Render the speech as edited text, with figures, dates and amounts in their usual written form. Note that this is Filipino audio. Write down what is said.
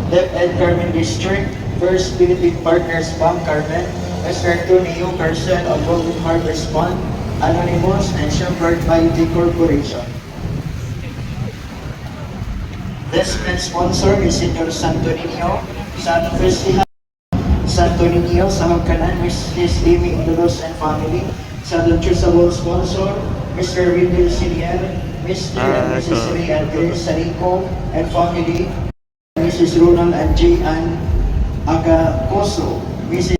DepEd Carmen District, First Philippine Partners Bank Carmen, Mr. Tonio Person of Golden Harvest Fund, Anonymous, and Shepherd IT Corporation. This month's sponsor is Senyor Santo Niño, San Festival Santo Niño, sa Hagkanan, Mrs. Amy Indolos and family. Sa Charitable sponsor, Mr. Wendell Sinier, Mr. and Mrs. Ray Andres Sarico and family, Mrs. Ronald and J. Ann Agacoso, Mrs.